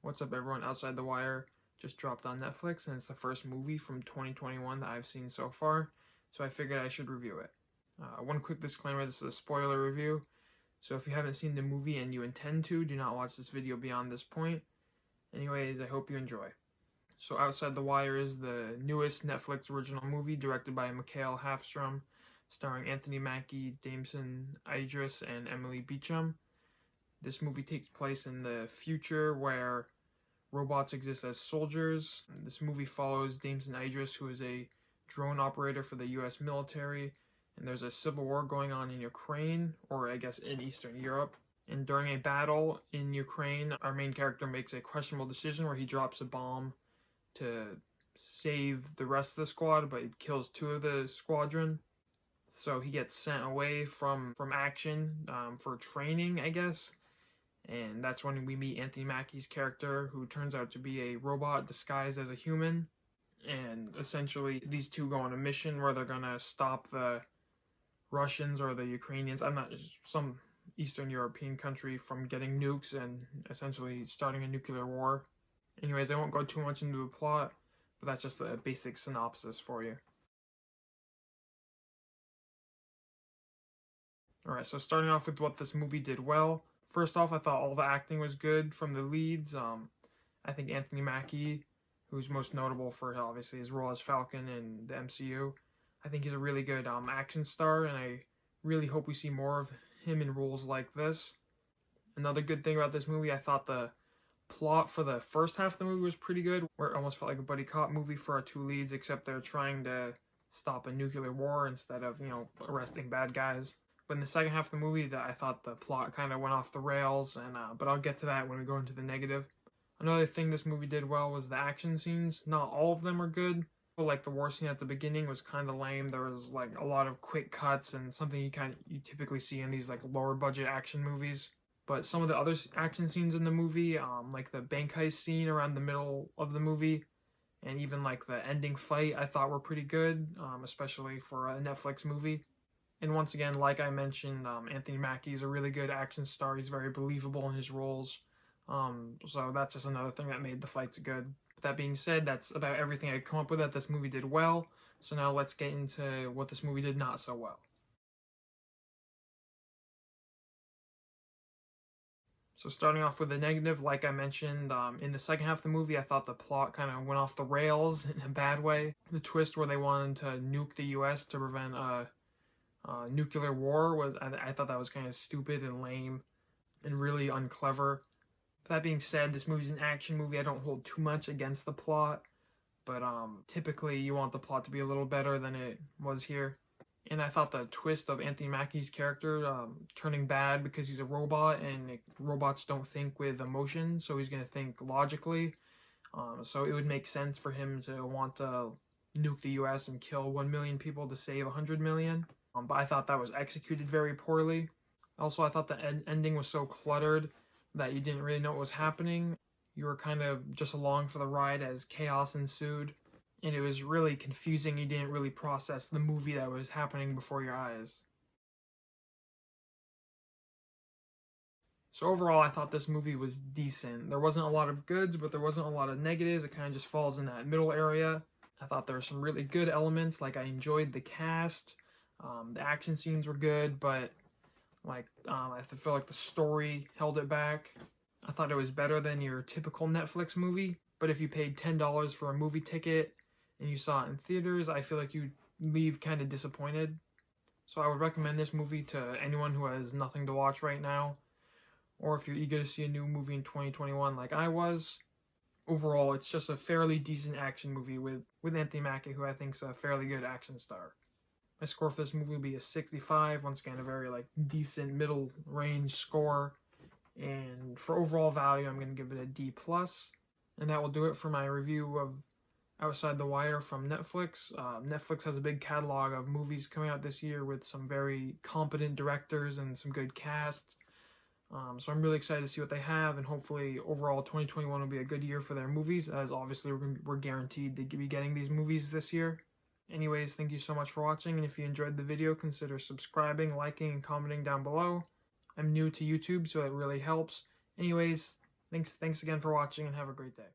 What's up, everyone? Outside the Wire just dropped on Netflix, and it's the first movie from 2021 that I've seen so far, so I figured I should review it. One quick disclaimer, this is a spoiler review, so if you haven't seen the movie and you intend to, do not watch this video beyond this point. Anyways, I hope you enjoy. So Outside the Wire is the newest Netflix original movie directed by Mikael Hafstrom, starring Anthony Mackie, Damson Idris, and Emily Beecham. This movie takes place in the future where robots exist as soldiers. This movie follows Damson Idris, who is a drone operator for the US military, and there's a civil war going on in Ukraine, or I guess in Eastern Europe. And during a battle in Ukraine, our main character makes a questionable decision where he drops a bomb to save the rest of the squad, but it kills two of the squadron. So he gets sent away from action for training, I guess. And that's when we meet Anthony Mackie's character, who turns out to be a robot disguised as a human. And essentially, these two go on a mission where they're gonna stop the Russians or the Ukrainians, some Eastern European country, from getting nukes and essentially starting a nuclear war. Anyways, I won't go too much into the plot, but that's just a basic synopsis for you. Alright, so starting off with what this movie did well. First off, I thought all the acting was good from the leads. I think Anthony Mackie, who's most notable for obviously his role as Falcon in the MCU, I think he's a really good action star, and I really hope we see more of him in roles like this. Another good thing about this movie, I thought the plot for the first half of the movie was pretty good, where it almost felt like a buddy cop movie for our two leads, except they're trying to stop a nuclear war instead of, arresting bad guys. But in the second half of the movie, I thought the plot kind of went off the rails, and but I'll get to that when we go into the negative. Another thing this movie did well was the action scenes. Not all of them are good, but like the war scene at the beginning was kind of lame. There was like a lot of quick cuts and something you typically see in these like lower budget action movies. But some of the other action scenes in the movie, like the bank heist scene around the middle of the movie, and even like the ending fight, I thought were pretty good, especially for a Netflix movie. And once again, like I mentioned, Anthony Mackie is a really good action star. He's very believable in his roles. So that's just another thing that made the fights good. With that being said, that's about everything I come up with that this movie did well. So now let's get into what this movie did not so well. So starting off with the negative, like I mentioned, in the second half of the movie, I thought the plot kind of went off the rails in a bad way. The twist where they wanted to nuke the US to prevent nuclear war was, I thought that was kind of stupid and lame and really unclever. That being said, this movie's an action movie. I don't hold too much against the plot, but typically you want the plot to be a little better than it was here. And I thought the twist of Anthony Mackie's character turning bad because he's a robot, and robots don't think with emotion, so he's going to think logically. So it would make sense for him to want to nuke the US and kill 1 million people to save 100 million. But I thought that was executed very poorly. Also, I thought the ending was so cluttered that you didn't really know what was happening. You were kind of just along for the ride as chaos ensued. And it was really confusing. You didn't really process the movie that was happening before your eyes. So overall, I thought this movie was decent. There wasn't a lot of goods, but there wasn't a lot of negatives. It kind of just falls in that middle area. I thought there were some really good elements. Like, I enjoyed the cast. The action scenes were good, but I feel like the story held it back. I thought it was better than your typical Netflix movie, but if you paid $10 for a movie ticket and you saw it in theaters, I feel like you'd leave kind of disappointed. So I would recommend this movie to anyone who has nothing to watch right now, or if you're eager to see a new movie in 2021 like I was. Overall, it's just a fairly decent action movie with Anthony Mackie, who I think is a fairly good action star. My score for this movie will be a 65. Once again, a very decent middle range score. And for overall value, I'm going to give it a D+. And that will do it for my review of Outside the Wire from Netflix. Netflix has a big catalog of movies coming out this year with some very competent directors and some good casts. So I'm really excited to see what they have, and hopefully overall 2021 will be a good year for their movies, as obviously we're guaranteed to be getting these movies this year. Anyways, thank you so much for watching, and if you enjoyed the video, consider subscribing, liking, and commenting down below. I'm new to YouTube, so it really helps. Anyways, Thanks again for watching, and have a great day.